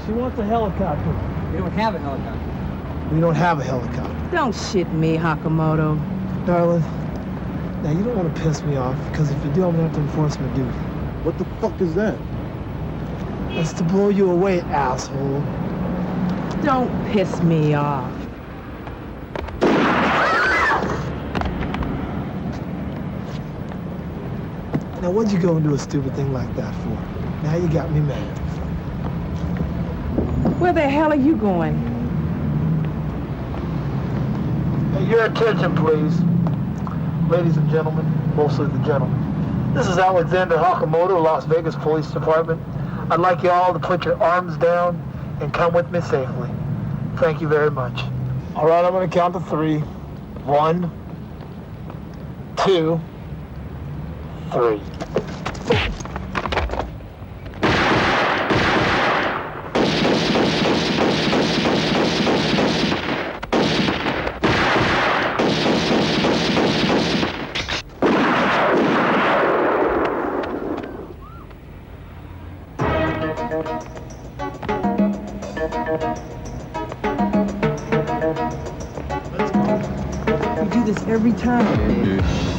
She wants a helicopter. We don't have a helicopter. We don't have a helicopter. Don't shit me, Hakamoto. Darling, now you don't want to piss me off, because if you do, I'm going to have to enforce my duty. What the fuck is that? That's to blow you away, asshole. Don't piss me off. Now, what'd you go and do a stupid thing like that for? Now you got me mad. Where the hell are you going? Hey, your attention, please. Ladies and gentlemen, mostly the gentlemen. This is Alexander Hakamoto, Las Vegas Police Department. I'd like you all to put your arms down and come with me safely. Thank you very much. All right, I'm going to count to 3. 1, 2, 3. You do this every time.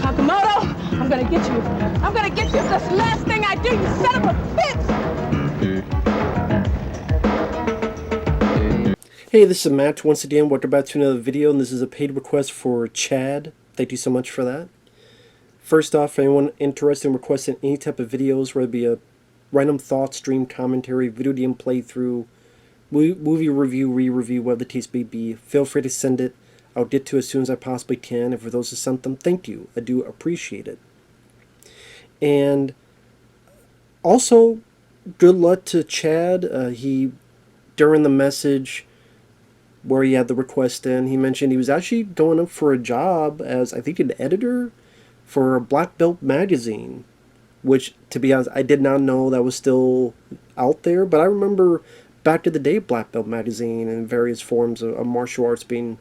Hakamoto, I'm gonna get you. I'm gonna get you. That's the last thing I do, you son of a bitch! Hey, this is Matt. Once again, welcome back to another video, and this is a paid request for Chad. Thank you so much for that. First off, for anyone interested in requesting any type of videos, whether it be a random thought, stream commentary, video game playthrough, movie review, re-review, whatever the case may be, feel free to send it. I'll get to it as soon as I possibly can. And for those who sent them, thank you. I do appreciate it. And also, good luck to Chad. He, during the message where he had the request in, he mentioned he was actually going up for a job as, I think, an editor for a Black Belt magazine. Which, to be honest, I did not know that was still out there. But I remember back in the day, Black Belt magazine and various forms of martial arts being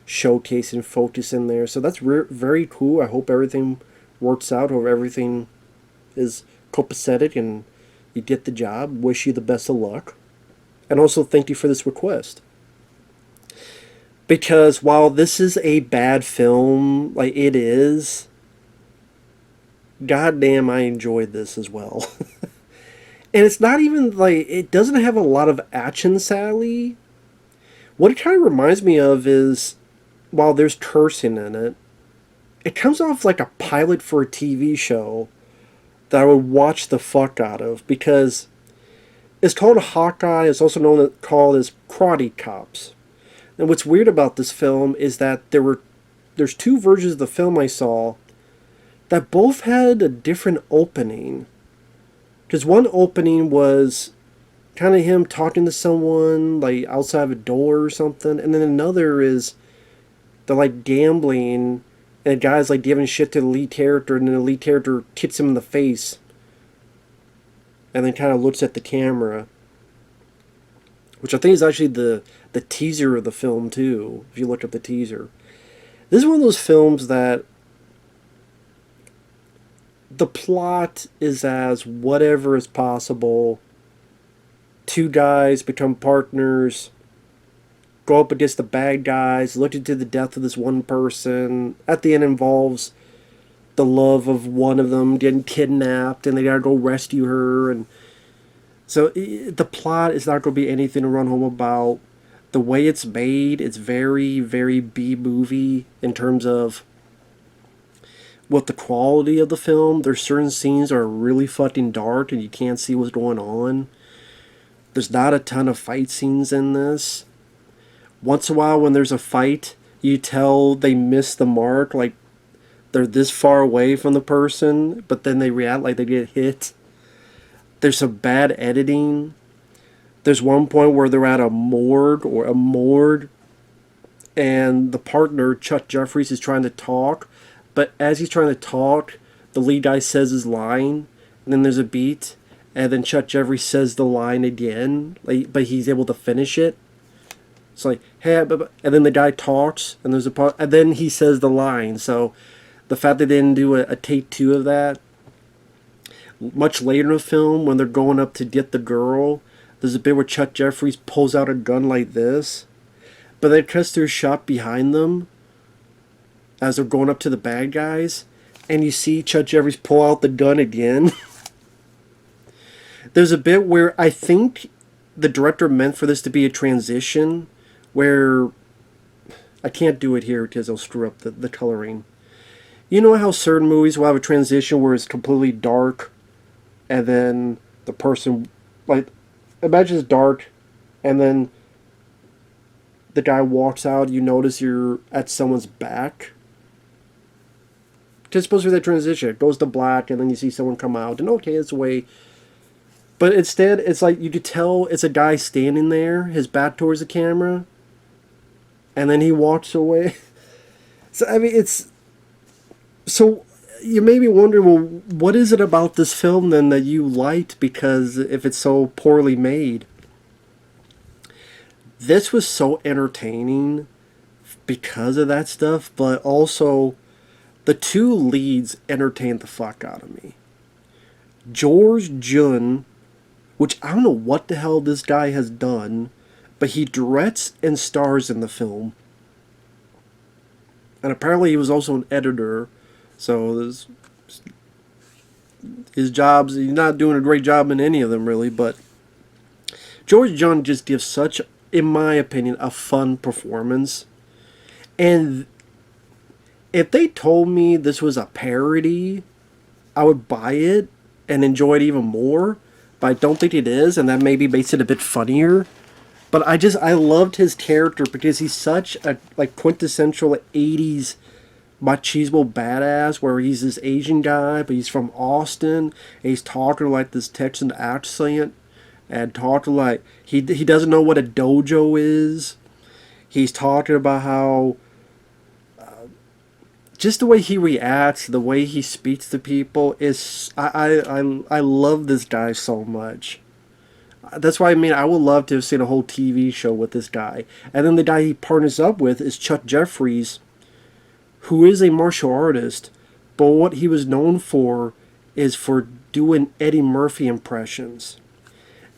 showcased and focused in there. So that's very cool. I hope everything works out. Hope everything is copacetic and you get the job. Wish you the best of luck. And also thank you for this request. Because while this is a bad film, like it is, goddamn, I enjoyed this as well. And it's not even like, it doesn't have a lot of action, sadly. What it kind of reminds me of is, while there's cursing in it, it comes off like a pilot for a TV show that I would watch the fuck out of, because it's called Hawkeye. It's also called as Karate Cops. And what's weird about this film is that there's 2 versions of the film I saw that both had a different opening. Because one opening was kind of him talking to someone like outside of a door or something, and then another is they're like gambling and a guy's like giving shit to the lead character, and then the lead character kicks him in the face and then kind of looks at the camera, which I think is actually the teaser of the film too, if you look up the teaser. This is one of those films that the plot is as whatever is possible. 2 guys become partners, go up against the bad guys, look into the death of this one person. At the end involves the love of one of them getting kidnapped, and they gotta go rescue her. And so the plot is not going to be anything to run home about. The way it's made, it's very, very B-movie in terms of what the quality of the film. There's certain scenes that are really fucking dark and you can't see what's going on. There's not a ton of fight scenes in this. Once in a while when there's a fight, you tell they miss the mark, like they're this far away from the person, but then they react like they get hit. There's some bad editing. There's one point where they're at a morgue, and the partner, Chuck Jeffries, is trying to talk, but as he's trying to talk, the lead guy says his line, and then there's a beat, and then Chuck Jeffries says the line again, like, but he's able to finish it. It's like, hey, and then the guy talks, and there's a part, and then he says the line. So the fact that they didn't do a take 2 of that, much later in the film, when they're going up to get the girl, there's a bit where Chuck Jeffries pulls out a gun like this, but then cuts to a shot behind them as they're going up to the bad guys, and you see Chuck Jeffries pull out the gun again. There's a bit where I think the director meant for this to be a transition, where I can't do it here because I'll screw up the coloring. You know how certain movies will have a transition where it's completely dark, and then the person, like, imagine it's dark, and then the guy walks out, you notice you're at someone's back. It's supposed to be that transition. It goes to black, and then you see someone come out, and okay, it's away. But instead, it's like you could tell it's a guy standing there, his back towards the camera, and then he walks away. So, I mean, it's... So, you may be wondering, well, what is it about this film, then, that you liked, because if it's so poorly made? This was so entertaining because of that stuff, but also the two leads entertained the fuck out of me. George Jun, which I don't know what the hell this guy has done, but he directs and stars in the film. And apparently he was also an editor, so his jobs, he's not doing a great job in any of them really, but George Jun just gives such, in my opinion, a fun performance. And if they told me this was a parody, I would buy it and enjoy it even more. But I don't think it is, and that maybe makes it a bit funnier. But I loved his character because he's such a quintessential 80s machismo badass, where he's this Asian guy, but he's from Austin, and he's talking like this Texan accent, and talking like he doesn't know what a dojo is. He's talking about how just the way he reacts, the way he speaks to people is I love this guy so much. That's why I would love to have seen a whole TV show with this guy. And then the guy he partners up with is Chuck Jeffries, who is a martial artist, but what he was known for is for doing Eddie Murphy impressions.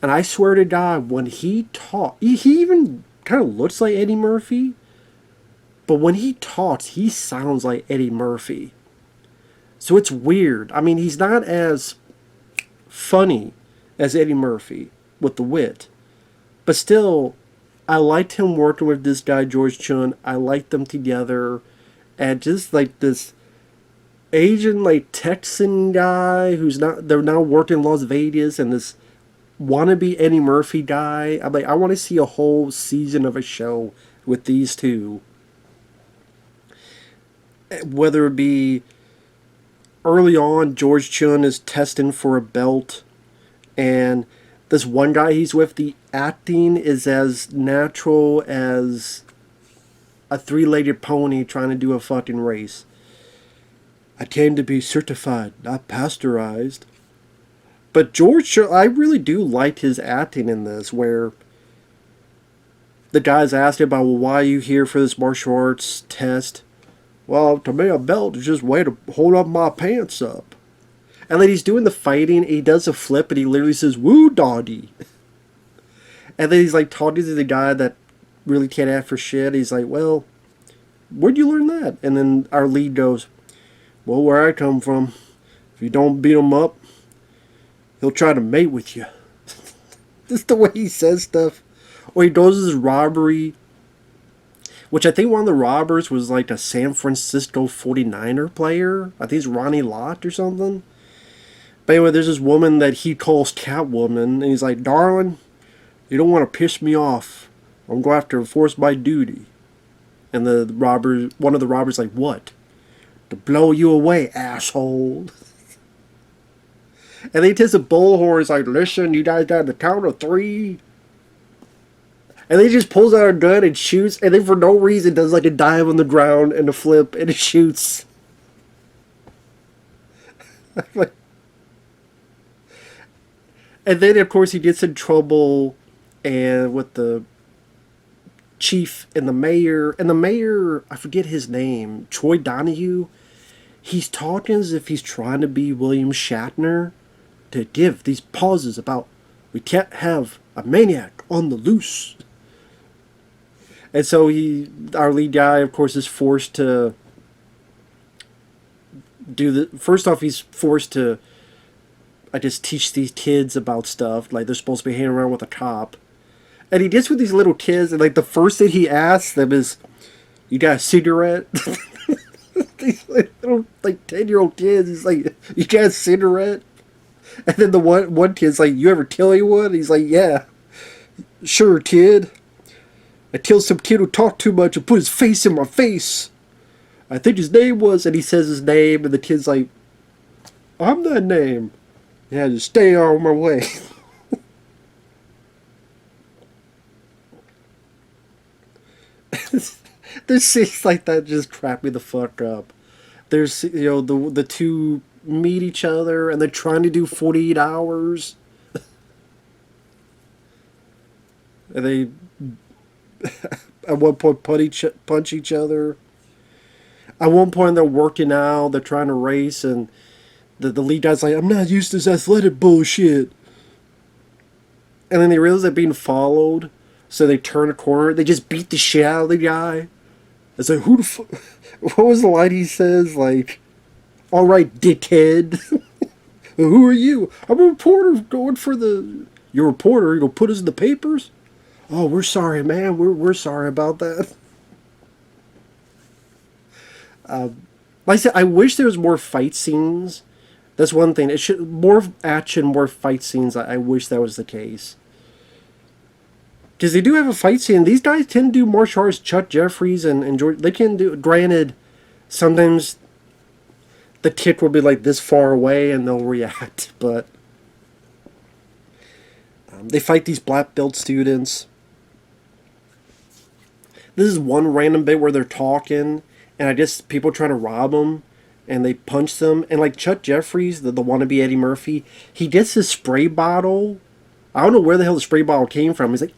And I swear to God, when he talks, he even kind of looks like Eddie Murphy, but when he talks, he sounds like Eddie Murphy. So it's weird. I mean, he's not as funny as Eddie Murphy with the wit, but still, I liked him working with this guy, George Chun. I liked them together. And just like this Asian, Texan guy they're now working in Las Vegas, and this wannabe Eddie Murphy guy. I'm like, I want to see a whole season of a show with these two. Whether it be early on, George Chun is testing for a belt, and this one guy he's with, the acting is as natural as a three-legged pony trying to do a fucking race. I came to be certified, not pasteurized. But George, I really do like his acting in this, where the guy's asked him about, well, why are you here for this martial arts test? Well, to me, a belt is just a way to hold up my pants up. And then he's doing the fighting, he does a flip, and he literally says, woo, doggy. And then he's talking to the guy that really can't act for shit. He's like, well, where'd you learn that? And then our lead goes, well, where I come from, if you don't beat him up, he'll try to mate with you. Just the way he says stuff. Or he does his robbery, which I think one of the robbers was a San Francisco 49er player. I think it's Ronnie Lott or something. But anyway, there's this woman that he calls Catwoman, and he's like, darling, you don't want to piss me off. I'm going to have to enforce my duty. And one of the robbers like, what? To blow you away, asshole. And then he takes a bullhorn, he's like, listen, you guys got the count of 3. And then he just pulls out a gun and shoots, and then for no reason does a dive on the ground and a flip, and it shoots. And then, of course, he gets in trouble and with the chief and the mayor, I forget his name, Troy Donahue. He's talking as if he's trying to be William Shatner, to give these pauses about We can't have a maniac on the loose. And so our lead guy, of course, is forced to first off, he's forced to, I guess, teach these kids about stuff. Like, they're supposed to be hanging around with a cop. And he gets with these little kids, and, like, the first thing he asks them is, you got a cigarette? These little, like, 10-year-old kids, he's like, you got a cigarette? And then the one kid's like, you ever kill anyone? He's like, yeah. Sure, kid. I killed some kid who talked too much and put his face in my face. I think his name was, and he says his name, and the kid's like, I'm that name. Yeah, just stay on my way. There's scenes like that just crack me the fuck up. There's, the two meet each other, and they're trying to do 48 hours. And they, at one point, punch each other. At one point, they're working out, they're trying to race, and the lead guy's like, I'm not used to this athletic bullshit. And then they realize they're being followed, so they turn a corner, they just beat the shit out of the guy. It's like, who the fuck? What was the line he says? Like, alright, dickhead. Who are you? I'm a reporter going for the... You're a reporter? You gonna put us in the papers? Oh, we're sorry, man. We're sorry about that. Like I said, I wish there was more fight scenes. That's one thing. It should more action, more fight scenes. I wish that was the case. Because they do have a fight scene. These guys tend to do martial arts. Chuck Jeffries and George, they can do. Granted, sometimes the kick will be like this far away and they'll react. But they fight these black belt students. This is one random bit where they're talking, and I guess people trying to rob them, and they punch them. And like Chuck Jeffries, the wannabe Eddie Murphy, he gets his spray bottle. I don't know where the hell the spray bottle came from. He's like,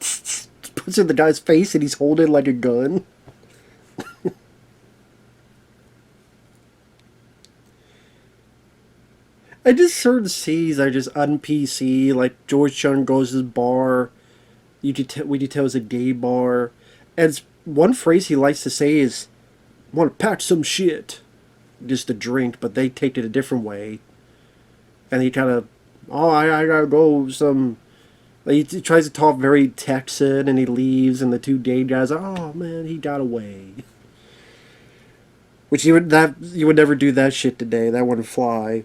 puts it in the guy's face, and he's holding it like a gun. I just certain scenes are just un-PC. Like George Chung goes to his bar. We can tell it's a gay bar. And one phrase he likes to say is, I want to pack some shit. Just a drink, but they take it a different way. And he kind of, I gotta go some... He tries to talk very Texan, and he leaves, and the two gay guys are, oh man, he got away. Which you would never do that shit today. That wouldn't fly.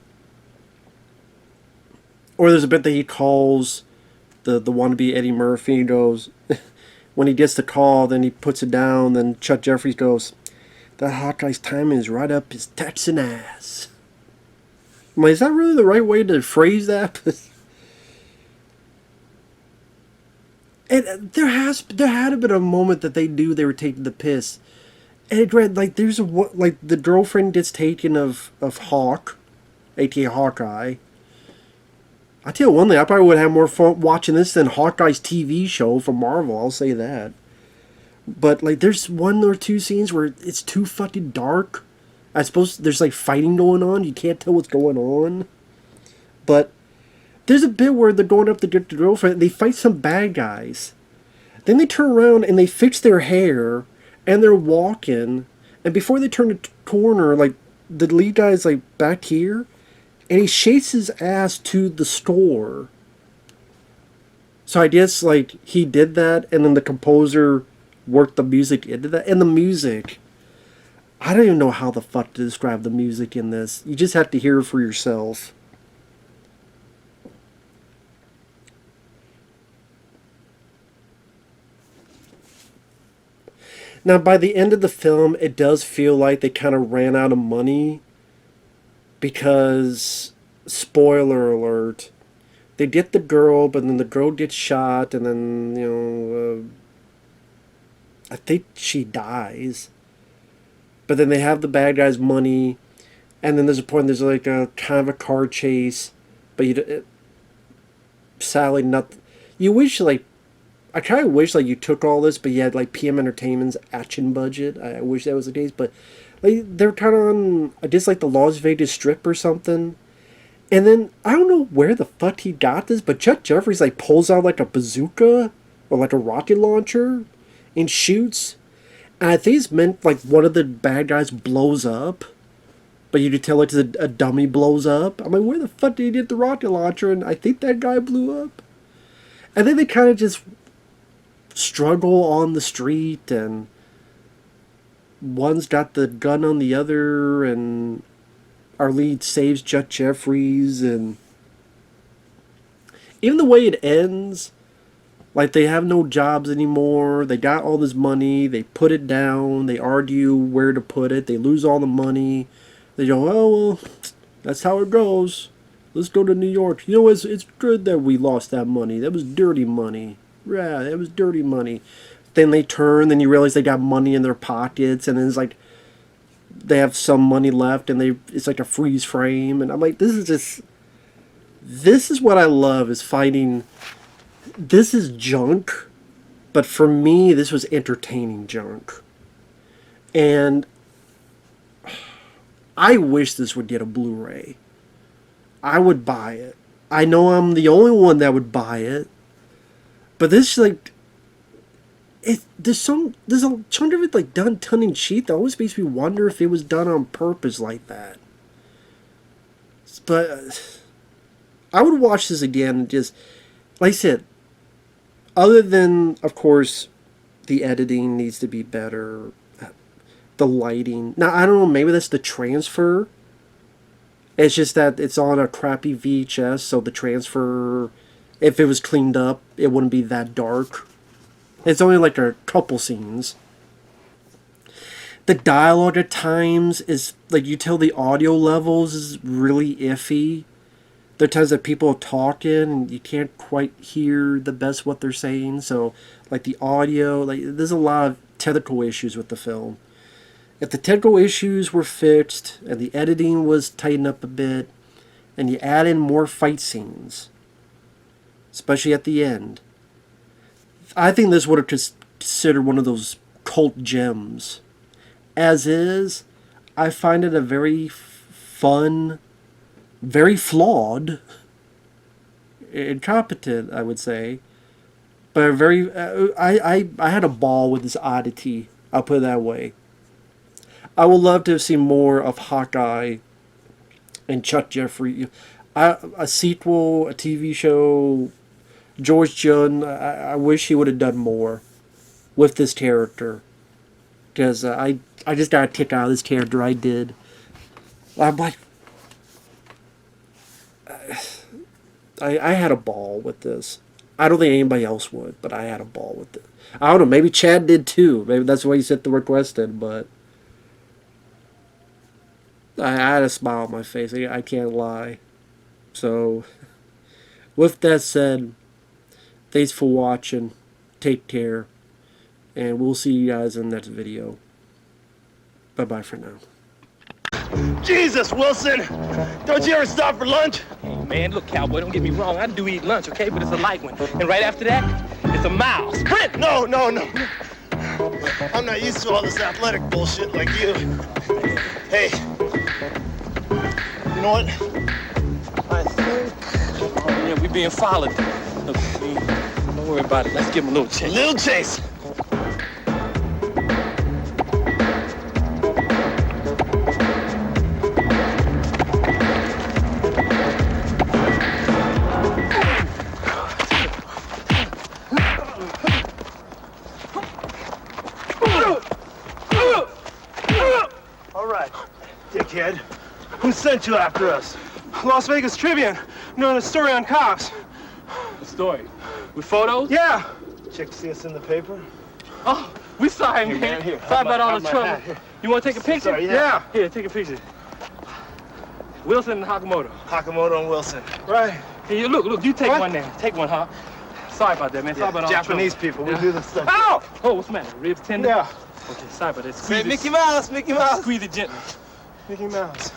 Or there's a bit that he calls the wannabe Eddie Murphy. He goes, when he gets the call, then he puts it down. Then Chuck Jeffries goes, that Hawkeye's timing is right up his Texan ass. I'm like, is that really the right way to phrase that? And there had been a moment that they knew they were taking the piss. And it read, like, the girlfriend gets taken of Hawk, aka Hawkeye. I tell you one thing, I probably would have more fun watching this than Hawkeye's TV show from Marvel, I'll say that. But, like, there's one or two scenes where it's too fucking dark. I suppose there's, like, fighting going on, you can't tell what's going on. But there's a bit where they're going up to get the girlfriend, they fight some bad guys. Then they turn around and they fix their hair, and they're walking, and before they turn the corner, like, the lead guy's, like, back here, and he shakes his ass to the store. So I guess, like, he did that, and then the composer worked the music into that. And the music, I don't even know how the fuck to describe the music in this. You just have to hear it for yourself. Now, by the end of the film, it does feel like they kind of ran out of money. Because, spoiler alert, they get the girl, but then the girl gets shot, and then, I think she dies. But then they have the bad guy's money, and then there's a point, there's like a kind of a car chase, but sadly, you wish, like, I kind of wish, like, you took all this, but you had, like, PM Entertainment's action budget. I wish that was the case, but, like, they're kind of on, I guess, like, the Las Vegas Strip or something, And then, I don't know where the fuck he got this, but Chuck Jeffries, like, pulls out, like, a bazooka or, like, a rocket launcher and shoots. And I think it's meant, like, one of the bad guys blows up. But you could tell, like, a dummy blows up. I'm like, where the fuck did he get the rocket launcher? And I think that guy blew up. And then they kind of just struggle on the street, and one's got the gun on the other, and our lead saves Chuck Jeffries, and even the way it ends, like, they have no jobs anymore, they got all this money, they put it down, they argue where to put it, they lose all the money, they go, oh, well, that's how it goes, let's go to New York. You know, it's good that we lost that money, that was dirty money. Yeah, that was dirty money. Then they turn, then you realize they got money in their pockets, and then it's like they have some money left, and it's like a freeze frame, and I'm like, this is what I love, is fighting. This is junk, but for me, this was entertaining junk. And I wish this would get a Blu-ray. I would buy it. I know I'm the only one that would buy it. But this, like, there's a chunk of it, like, done tongue-in-cheek that always makes me wonder if it was done on purpose like that. But I would watch this again, just, like I said, other than, of course, the editing needs to be better, the lighting. Now, I don't know, maybe that's the transfer. It's just that it's on a crappy VHS, so the transfer, if it was cleaned up, it wouldn't be that dark. It's only like a couple scenes. The dialogue at times is, like, you tell the audio levels is really iffy. There are times that people are talking and you can't quite hear the best what they're saying. So, like, the audio, like, there's a lot of technical issues with the film. If the technical issues were fixed and the editing was tightened up a bit, and you add in more fight scenes, especially at the end, I think this would have considered one of those cult gems. As is, I find it a very fun, very flawed, incompetent, I would say, but a very, I had a ball with this Oddity, I'll put it that way. I would love to have seen more of Hawkeye and Chuck Jeffrey. A sequel, a TV show, George Jun, I wish he would have done more with this character. Because I just got a kick out of this character, I did. I'm like, I had a ball with this. I don't think anybody else would, but I had a ball with it. I don't know, maybe Chad did too. Maybe that's why he sent the request in, but I had a smile on my face. I can't lie. So, with that said, thanks for watching. Take care. And we'll see you guys in the next video. Bye-bye for now. Jesus, Wilson! Don't you ever stop for lunch? Oh, man, look, cowboy, don't get me wrong. I do eat lunch, okay? But it's a light one. And right after that, it's a mile. Sprint! No. I'm not used to all this athletic bullshit like you. Hey, you know what? I think... Oh, yeah, we being followed. Look, don't worry about it. Let's give him a little chase. Little chase. All right, dickhead. Who sent you after us? Las Vegas Tribune, doing a story on cops. The story. With photos? Yeah. Check to see us in the paper. Oh, we saw him, man. Here, Sorry about all have the my trouble. hat. Here. You want to take a picture? Sorry, yeah. Here, take a picture. Wilson and Hakamoto. Hakamoto and Wilson. Right. Here, look, you take What? one now. Take one, huh? Sorry about that, man. Sorry about all Japanese the people, trouble. we do this stuff. Ow! Oh, what's the matter? Ribs tender? Yeah. Okay, sorry about that. Say Squeeze it. Mickey Mouse, Mickey Mouse. Squeeze it gently. Mickey Mouse.